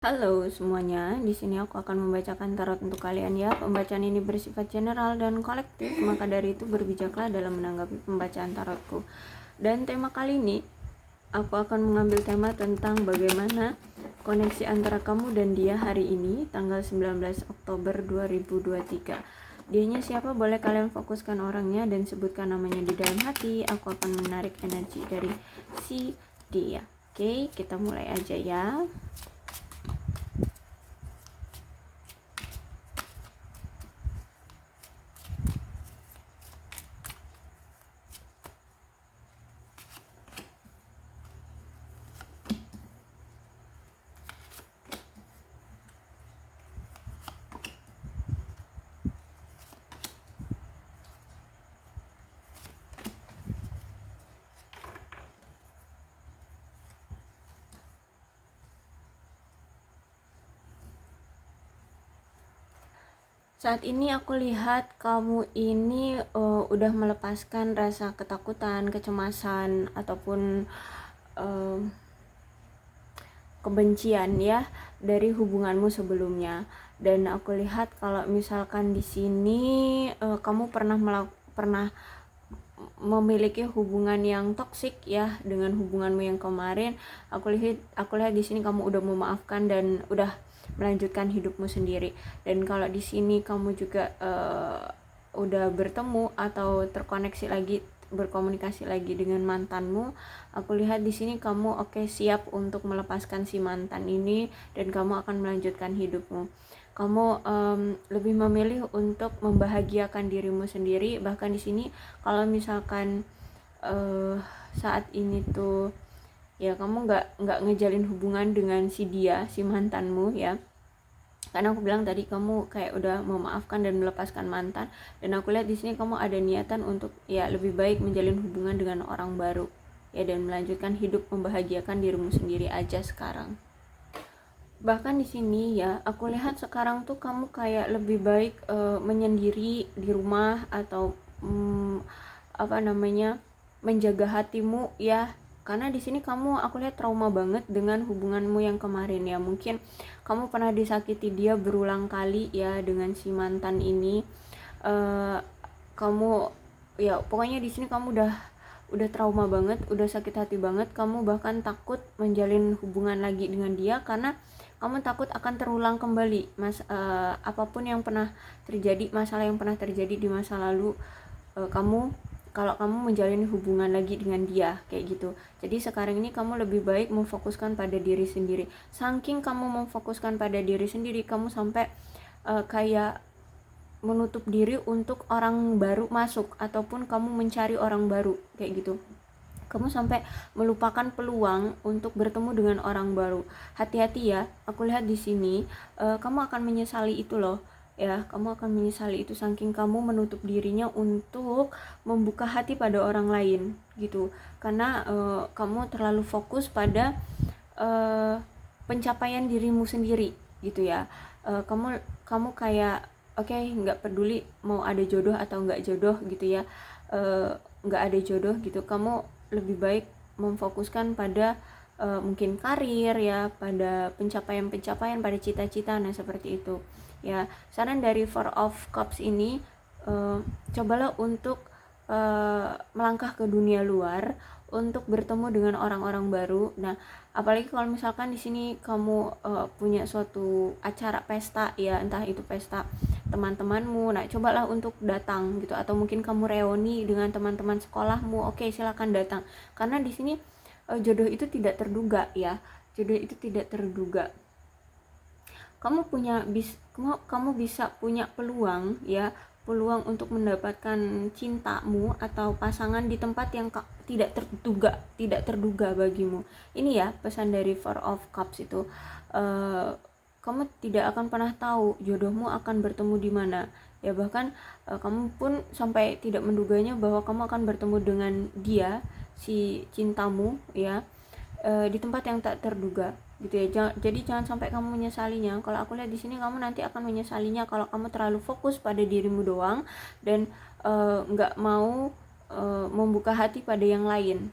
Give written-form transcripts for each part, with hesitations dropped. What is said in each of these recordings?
Halo semuanya, di sini aku akan membacakan tarot untuk kalian ya. Pembacaan ini bersifat general dan kolektif, maka dari itu berbijaklah dalam menanggapi pembacaan tarotku. Dan tema kali ini, aku akan mengambil tema tentang bagaimana koneksi antara kamu dan dia hari ini, tanggal 19 Oktober 2023. Dianya siapa? Boleh kalian fokuskan orangnya dan sebutkan namanya di dalam hati. Aku akan menarik energi dari si dia. Oke, kita mulai aja ya. Saat ini aku lihat kamu ini udah melepaskan rasa ketakutan, kecemasan ataupun kebencian ya dari hubunganmu sebelumnya. Dan aku lihat kalau misalkan di sini kamu pernah memiliki hubungan yang toksik ya dengan hubunganmu yang kemarin. Aku lihat di sini kamu udah memaafkan dan udah melanjutkan hidupmu sendiri. Dan kalau di sini kamu juga udah bertemu atau terkoneksi lagi, berkomunikasi lagi dengan mantanmu, aku lihat di sini kamu siap untuk melepaskan si mantan ini dan kamu akan melanjutkan hidupmu. Kamu lebih memilih untuk membahagiakan dirimu sendiri. Bahkan di sini kalau misalkan saat ini tuh ya kamu nggak ngejalin hubungan dengan si mantanmu ya, karena aku bilang tadi kamu kayak udah memaafkan dan melepaskan mantan. Dan aku lihat di sini kamu ada niatan untuk ya lebih baik menjalin hubungan dengan orang baru ya, dan melanjutkan hidup membahagiakan dirimu sendiri aja sekarang. Bahkan di sini ya aku lihat sekarang tuh kamu kayak lebih baik menyendiri di rumah atau menjaga hatimu ya, karena di sini kamu aku lihat trauma banget dengan hubunganmu yang kemarin ya. Mungkin kamu pernah disakiti dia berulang kali ya dengan si mantan ini. Kamu ya pokoknya di sini kamu udah trauma banget, udah sakit hati banget. Kamu bahkan takut menjalin hubungan lagi dengan dia karena kamu takut akan terulang kembali apapun yang pernah terjadi, masalah yang pernah terjadi di masa lalu. Kalau kamu menjalin hubungan lagi dengan dia kayak gitu. Jadi sekarang ini kamu lebih baik memfokuskan pada diri sendiri. Saking kamu memfokuskan pada diri sendiri, kamu sampai kayak menutup diri untuk orang baru masuk ataupun kamu mencari orang baru kayak gitu. Kamu sampai melupakan peluang untuk bertemu dengan orang baru. Hati-hati ya. Aku lihat di sini kamu akan menyesali itu loh. Ya, kamu akan menyesali itu saking kamu menutup dirinya untuk membuka hati pada orang lain gitu. Karena kamu terlalu fokus pada pencapaian dirimu sendiri gitu ya. Kamu kayak nggak peduli mau ada jodoh atau nggak jodoh gitu ya. Nggak ada jodoh gitu, kamu lebih baik memfokuskan pada mungkin karir ya, pada pencapaian-pencapaian, pada cita-cita. Nah seperti itu ya. Saran dari Four of Cups ini, cobalah untuk melangkah ke dunia luar untuk bertemu dengan orang-orang baru. Nah apalagi kalau misalkan di sini kamu punya suatu acara pesta ya, entah itu pesta teman-temanmu, nah cobalah untuk datang gitu, atau mungkin kamu reuni dengan teman-teman sekolahmu. Silakan datang, karena di sini jodoh itu tidak terduga ya, jodoh itu tidak terduga. Kamu bisa punya peluang ya, peluang untuk mendapatkan cintamu atau pasangan di tempat yang tidak terduga bagimu. Ini ya pesan dari Four of Cups itu. Kamu tidak akan pernah tahu jodohmu akan bertemu di mana ya. Bahkan kamu pun sampai tidak menduganya bahwa kamu akan bertemu dengan dia, si cintamu ya, di tempat yang tak terduga gitu ya. Jadi jangan sampai kamu menyesalinya. Kalau aku lihat di sini kamu nanti akan menyesalinya kalau kamu terlalu fokus pada dirimu doang dan nggak mau membuka hati pada yang lain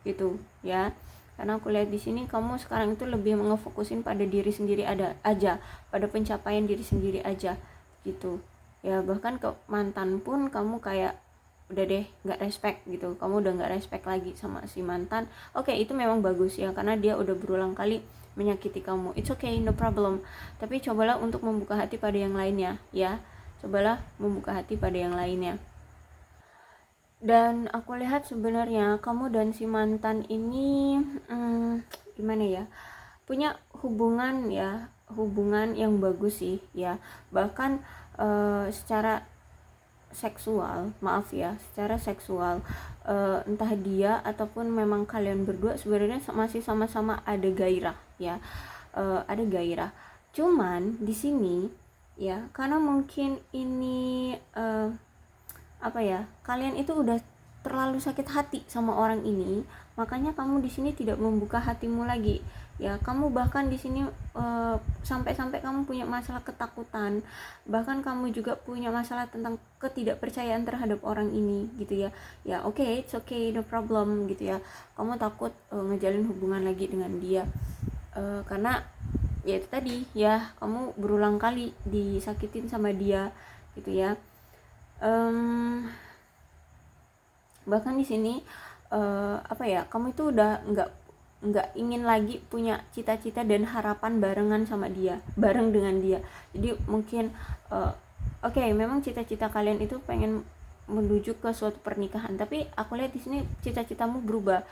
gitu ya. Karena aku lihat di sini kamu sekarang itu lebih ngefokusin pada diri sendiri aja, pada pencapaian diri sendiri aja gitu ya. Bahkan ke mantan pun kamu kayak udah deh nggak respect gitu, kamu udah nggak respect lagi sama si mantan. Oke, itu memang bagus ya, karena dia udah berulang kali menyakiti kamu. It's okay, no problem. Tapi cobalah untuk membuka hati pada yang lainnya ya, cobalah membuka hati pada yang lainnya. Dan aku lihat sebenarnya kamu dan si mantan ini gimana ya, punya hubungan ya, hubungan yang bagus sih ya. Bahkan secara seksual, maaf ya, secara seksual, entah dia ataupun memang kalian berdua sebenarnya masih sama-sama ada gairah ya, ada gairah. Cuman di sini ya, karena mungkin ini apa ya, kalian itu udah terlalu sakit hati sama orang ini, makanya kamu di sini tidak membuka hatimu lagi ya. Kamu bahkan di sini sampai-sampai kamu punya masalah ketakutan, bahkan kamu juga punya masalah tentang ketidakpercayaan terhadap orang ini gitu ya. Ya oke, it's okay, no problem gitu ya. Kamu takut ngejalin hubungan lagi dengan dia karena ya itu tadi ya, kamu berulang kali disakitin sama dia gitu ya. Bahkan di sini apa ya, kamu itu udah nggak ingin lagi punya cita-cita dan harapan bareng dengan dia. Jadi mungkin oke, memang cita-cita kalian itu pengen menuju ke suatu pernikahan, tapi aku lihat di sini cita-citamu berubah,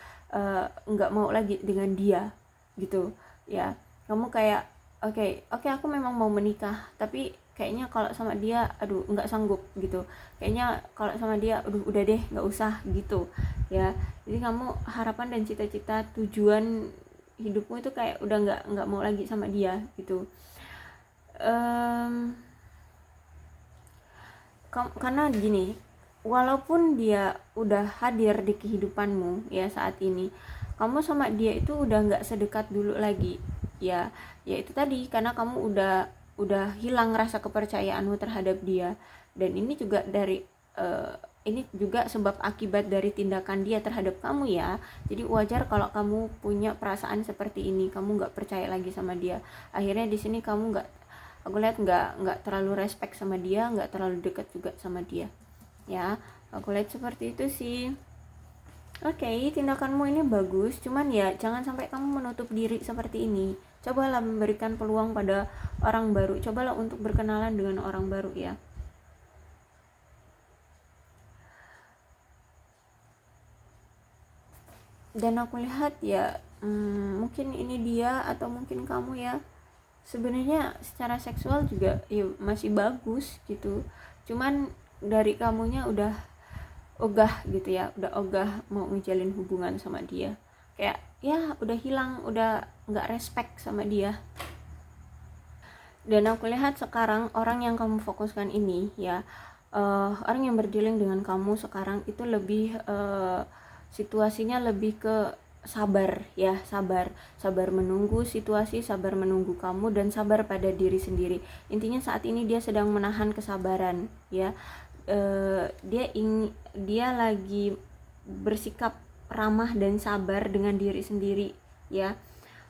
nggak mau lagi dengan dia gitu ya. Kamu kayak oke, aku memang mau menikah, tapi kayaknya kalau sama dia aduh nggak sanggup gitu, kayaknya kalau sama dia aduh udah deh nggak usah gitu ya. Jadi kamu harapan dan cita-cita tujuan hidupmu itu kayak udah nggak mau lagi sama dia gitu. Karena gini, walaupun dia udah hadir di kehidupanmu ya saat ini, kamu sama dia itu udah nggak sedekat dulu lagi ya. Ya itu tadi, karena kamu udah hilang rasa kepercayaanmu terhadap dia. Dan ini juga ini juga sebab akibat dari tindakan dia terhadap kamu ya. Jadi wajar kalau kamu punya perasaan seperti ini, kamu nggak percaya lagi sama dia. Akhirnya di sini kamu aku lihat nggak terlalu respect sama dia, nggak terlalu dekat juga sama dia ya. Aku lihat seperti itu sih. Oke, tindakanmu ini bagus, cuman ya jangan sampai kamu menutup diri seperti ini. Cobalah memberikan peluang pada orang baru, cobalah untuk berkenalan dengan orang baru ya. Dan aku lihat ya mungkin ini dia atau mungkin kamu ya, sebenarnya secara seksual juga ya masih bagus gitu, cuman dari kamunya udah ogah gitu ya, udah ogah mau ngejalin hubungan sama dia, kayak ya udah hilang, udah nggak respect sama dia. Dan aku lihat sekarang orang yang kamu fokuskan ini ya, orang yang berdealing dengan kamu sekarang itu lebih situasinya lebih ke sabar ya, sabar menunggu situasi, sabar menunggu kamu, dan sabar pada diri sendiri. Intinya saat ini dia sedang menahan kesabaran ya. Dia lagi bersikap ramah dan sabar dengan diri sendiri ya,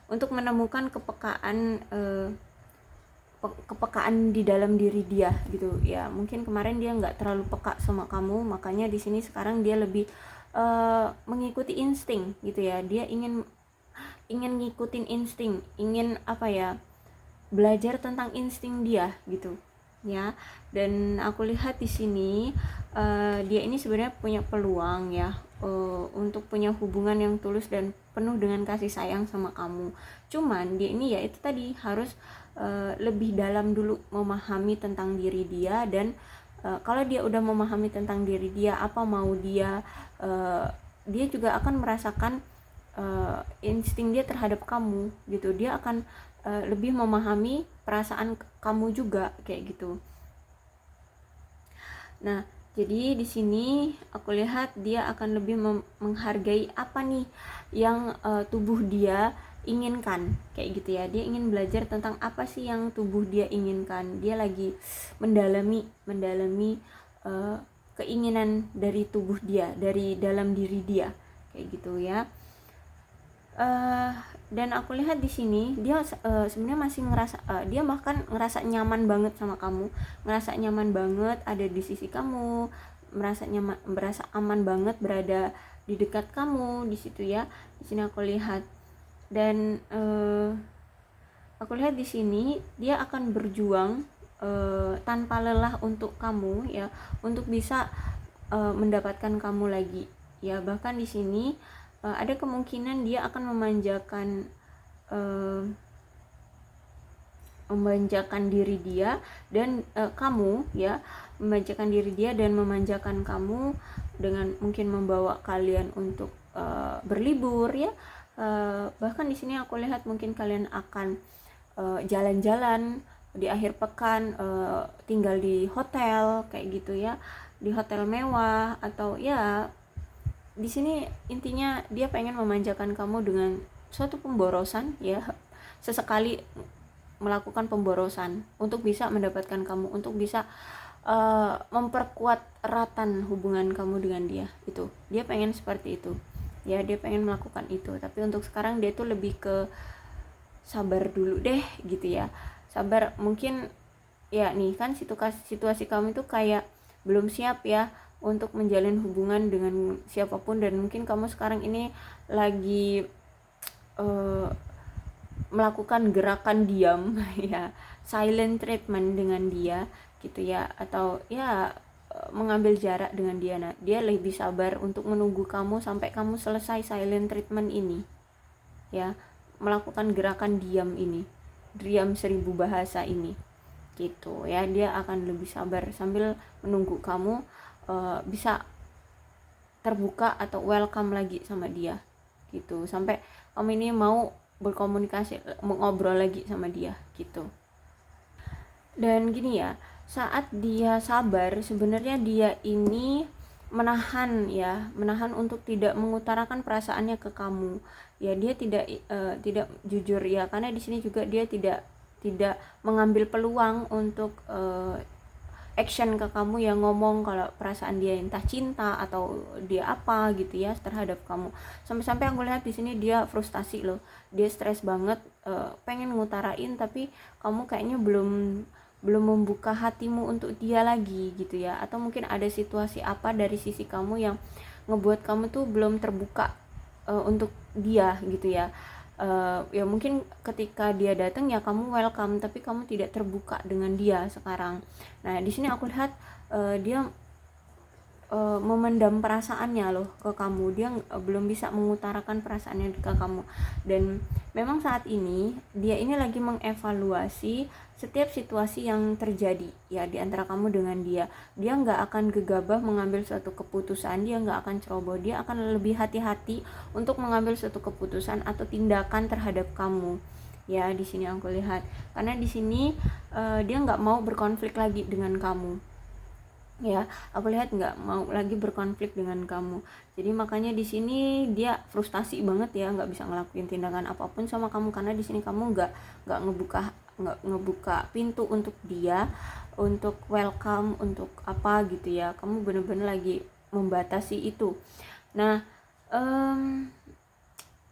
untuk menemukan kepekaan di dalam diri dia gitu ya. Mungkin kemarin dia nggak terlalu peka sama kamu, makanya di sini sekarang dia lebih mengikuti insting gitu ya. Dia ingin ngikutin insting, ingin apa ya, belajar tentang insting dia gitu ya. Dan aku lihat di sini dia ini sebenarnya punya peluang ya untuk punya hubungan yang tulus dan penuh dengan kasih sayang sama kamu. Cuman dia ini ya itu tadi harus lebih dalam dulu memahami tentang diri dia. Dan kalau dia udah memahami tentang diri dia, apa mau dia, dia juga akan merasakan insting dia terhadap kamu gitu. Dia akan lebih memahami perasaan kamu juga kayak gitu. Nah, jadi di sini aku lihat dia akan lebih menghargai apa nih yang tubuh dia inginkan kayak gitu ya. Dia ingin belajar tentang apa sih yang tubuh dia inginkan. Dia lagi mendalami keinginan dari tubuh dia, dari dalam diri dia kayak gitu ya. uh, dan aku lihat di sini dia sebenarnya masih ngerasa dia bahkan ngerasa nyaman banget sama kamu, ngerasa nyaman banget ada di sisi kamu, merasa nyaman, merasa aman banget berada di dekat kamu di situ ya. Di sini aku lihat, dan aku lihat di sini dia akan berjuang tanpa lelah untuk kamu ya, untuk bisa mendapatkan kamu lagi ya. Bahkan di sini ada kemungkinan dia akan memanjakan diri dia dan kamu ya, memanjakan diri dia dan memanjakan kamu dengan mungkin membawa kalian untuk berlibur ya. Bahkan di sini aku lihat mungkin kalian akan jalan-jalan di akhir pekan, tinggal di hotel kayak gitu ya, di hotel mewah, atau ya di sini intinya dia pengen memanjakan kamu dengan suatu pemborosan ya, sesekali melakukan pemborosan untuk bisa mendapatkan kamu, untuk bisa memperkuat eratan hubungan kamu dengan dia. Itu dia pengen seperti itu ya, dia pengen melakukan itu. Tapi untuk sekarang dia tuh lebih ke sabar dulu deh gitu ya, sabar. Mungkin ya nih kan situasi kamu itu kayak belum siap ya untuk menjalin hubungan dengan siapapun, dan mungkin kamu sekarang ini lagi melakukan gerakan diam ya, silent treatment dengan dia gitu ya, atau ya mengambil jarak dengan dia. Nah, dia lebih sabar untuk menunggu kamu sampai kamu selesai silent treatment ini ya, melakukan gerakan diam ini, diam 1000 bahasa ini gitu ya. Dia akan lebih sabar sambil menunggu kamu bisa terbuka atau welcome lagi sama dia gitu, sampai kamu ini mau berkomunikasi, ngobrol lagi sama dia gitu. Dan gini ya, saat dia sabar sebenarnya dia ini menahan untuk tidak mengutarakan perasaannya ke kamu ya. Dia tidak jujur ya, karena di sini juga dia tidak mengambil peluang untuk action ke kamu yang ngomong kalau perasaan dia entah cinta atau dia apa gitu ya terhadap kamu. Sampai-sampai aku lihat di sini dia frustasi loh, dia stres banget, pengen ngutarain tapi kamu kayaknya belum membuka hatimu untuk dia lagi gitu ya, atau mungkin ada situasi apa dari sisi kamu yang ngebuat kamu tuh belum terbuka untuk dia gitu ya. Ya mungkin ketika dia datang ya kamu welcome, tapi kamu tidak terbuka dengan dia sekarang. Nah di sini aku lihat dia memendam perasaannya loh ke kamu, dia belum bisa mengutarakan perasaannya ke kamu. Dan memang saat ini dia ini lagi mengevaluasi setiap situasi yang terjadi ya di antara kamu dengan dia. Dia nggak akan gegabah mengambil suatu keputusan, dia nggak akan ceroboh, dia akan lebih hati-hati untuk mengambil suatu keputusan atau tindakan terhadap kamu ya. Di sini aku lihat, karena di sini dia nggak mau berkonflik lagi dengan kamu ya. Aku lihat nggak mau lagi berkonflik dengan kamu, jadi makanya di sini dia frustasi banget ya, nggak bisa ngelakuin tindakan apapun sama kamu, karena di sini kamu nggak ngebuka pintu untuk dia untuk welcome, untuk apa gitu ya. Kamu bener-bener lagi membatasi itu. Nah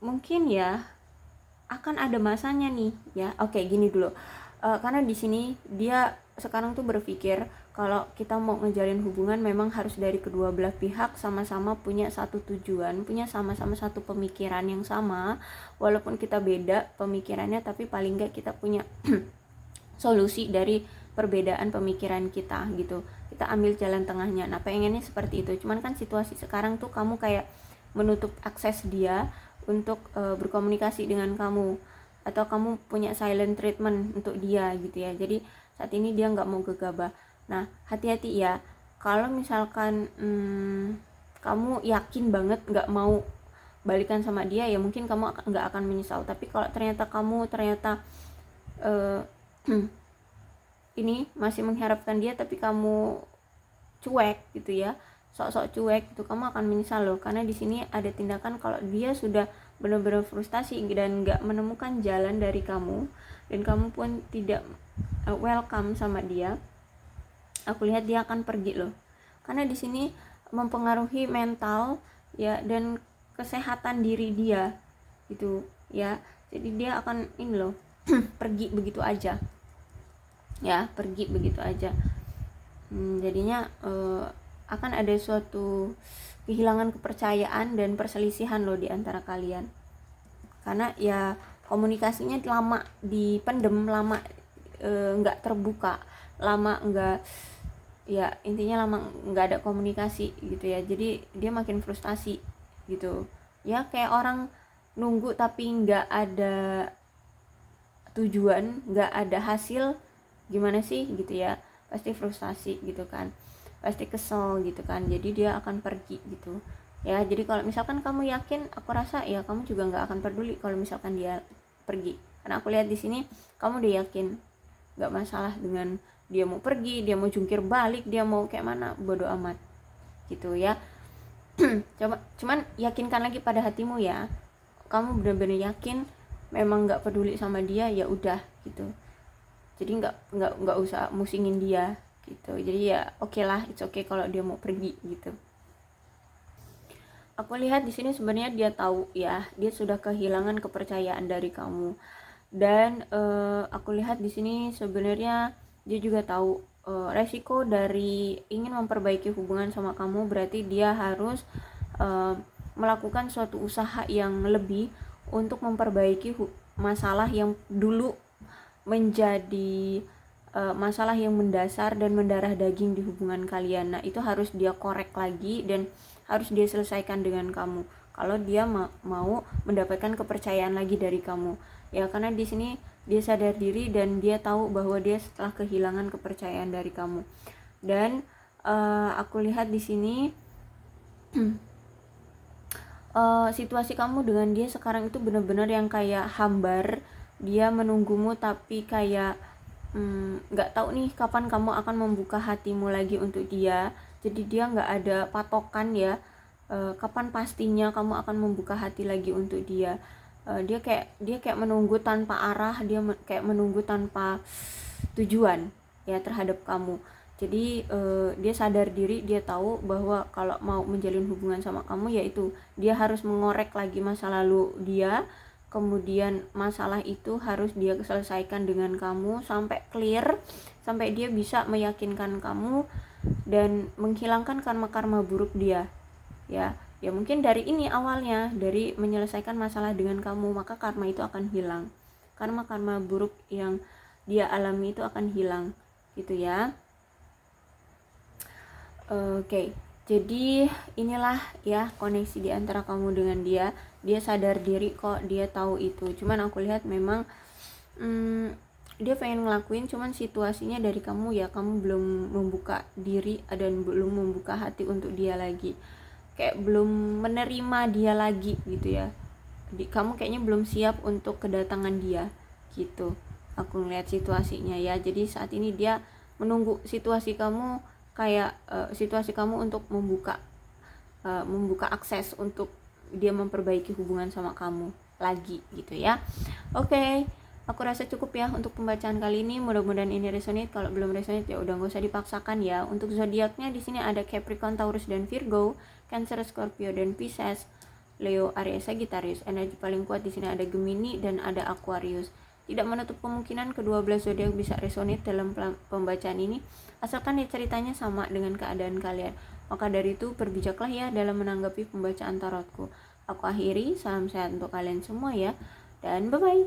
mungkin ya akan ada masanya nih ya. Oke, gini dulu. Karena di sini dia sekarang tuh berpikir kalau kita mau ngejalin hubungan memang harus dari kedua belah pihak sama-sama punya satu tujuan, punya sama-sama satu pemikiran yang sama. Walaupun kita beda pemikirannya, tapi paling nggak kita punya solusi dari perbedaan pemikiran kita gitu. Kita ambil jalan tengahnya. Nah, pengennya seperti itu. Cuman kan situasi sekarang tuh kamu kayak menutup akses dia untuk berkomunikasi dengan kamu, atau kamu punya silent treatment untuk dia gitu ya. Jadi saat ini dia nggak mau gegabah. Nah, hati-hati ya, kalau misalkan kamu yakin banget nggak mau balikan sama dia, ya mungkin kamu nggak akan menyesal. Tapi kalau kamu ternyata ini masih mengharapkan dia tapi kamu cuek gitu ya, sok-sok cuek itu, kamu akan menyesal loh. Karena di sini ada tindakan kalau dia sudah benar-benar frustasi dan nggak menemukan jalan dari kamu, dan kamu pun tidak welcome sama dia. Aku lihat dia akan pergi loh, karena di sini mempengaruhi mental ya dan kesehatan diri dia gitu ya. Jadi dia akan ini loh pergi begitu aja ya, pergi begitu aja. Jadinya akan ada suatu kehilangan kepercayaan dan perselisihan loh di antara kalian, karena ya komunikasinya lama dipendem, lama nggak terbuka, lama nggak, ya intinya lama nggak ada komunikasi gitu ya. Jadi dia makin frustasi gitu ya, kayak orang nunggu tapi nggak ada tujuan, nggak ada hasil, gimana sih gitu ya, pasti frustasi gitu kan, pasti kesel gitu kan. Jadi dia akan pergi gitu ya. Jadi kalau misalkan kamu yakin, aku rasa ya kamu juga nggak akan peduli kalau misalkan dia pergi, karena aku lihat di sini kamu udah yakin, nggak masalah dengan dia mau pergi, dia mau jungkir balik, dia mau kayak mana, bodo amat gitu ya. Cuman yakinkan lagi pada hatimu ya, kamu benar-benar yakin memang nggak peduli sama dia, ya udah gitu. Jadi nggak usah musingin dia gitu. Jadi ya oke lah, it's okay kalau dia mau pergi gitu. Aku lihat di sini sebenarnya dia tahu ya, dia sudah kehilangan kepercayaan dari kamu. Dan aku lihat di sini sebenarnya dia juga tahu resiko dari ingin memperbaiki hubungan sama kamu. Berarti dia harus melakukan suatu usaha yang lebih untuk memperbaiki masalah yang dulu menjadi masalah yang mendasar dan mendarah daging di hubungan kalian. Nah, itu harus dia korek lagi dan harus dia selesaikan dengan kamu kalau dia mau mendapatkan kepercayaan lagi dari kamu ya. Karena di sini dia sadar diri dan dia tahu bahwa dia setelah kehilangan kepercayaan dari kamu. Dan aku lihat di sini situasi kamu dengan dia sekarang itu benar-benar yang kayak hambar. Dia menunggumu tapi kayak nggak tahu nih kapan kamu akan membuka hatimu lagi untuk dia. Jadi dia nggak ada patokan ya, kapan pastinya kamu akan membuka hati lagi untuk dia. Dia kayak menunggu tanpa arah, dia kayak menunggu tanpa tujuan ya terhadap kamu. Jadi dia sadar diri, dia tahu bahwa kalau mau menjalin hubungan sama kamu, yaitu dia harus mengorek lagi masa lalu dia. Kemudian masalah itu harus dia selesaikan dengan kamu sampai clear, sampai dia bisa meyakinkan kamu dan menghilangkan karma-karma buruk dia ya. Ya mungkin dari ini awalnya, dari menyelesaikan masalah dengan kamu, maka karma itu akan hilang, karma-karma buruk yang dia alami itu akan hilang gitu ya. Oke. Jadi inilah ya koneksi di antara kamu dengan dia. Dia sadar diri kok, dia tahu itu. Cuman aku lihat memang dia pengen ngelakuin, cuman situasinya dari kamu ya, kamu belum membuka diri dan belum membuka hati untuk dia lagi. Kayak belum menerima dia lagi gitu ya. Kamu kayaknya belum siap untuk kedatangan dia gitu. Aku ngeliat situasinya ya. Jadi saat ini dia menunggu situasi kamu, kayak situasi kamu untuk membuka akses untuk dia memperbaiki hubungan sama kamu lagi gitu ya. Oke, aku rasa cukup ya untuk pembacaan kali ini. Mudah-mudahan ini resonate. Kalau belum resonate ya udah nggak usah dipaksakan ya. Untuk zodiaknya di sini ada Capricorn, Taurus dan Virgo, Cancer, Scorpio dan Pisces, Leo, Aries, Sagittarius. Energi paling kuat di sini ada Gemini dan ada Aquarius. Tidak menutup kemungkinan kedua belas zodiak bisa resonate dalam pembacaan ini, asalkan ceritanya sama dengan keadaan kalian. Maka dari itu berbijaklah ya dalam menanggapi pembacaan tarotku. Aku akhiri, salam sehat untuk kalian semua ya, dan bye bye.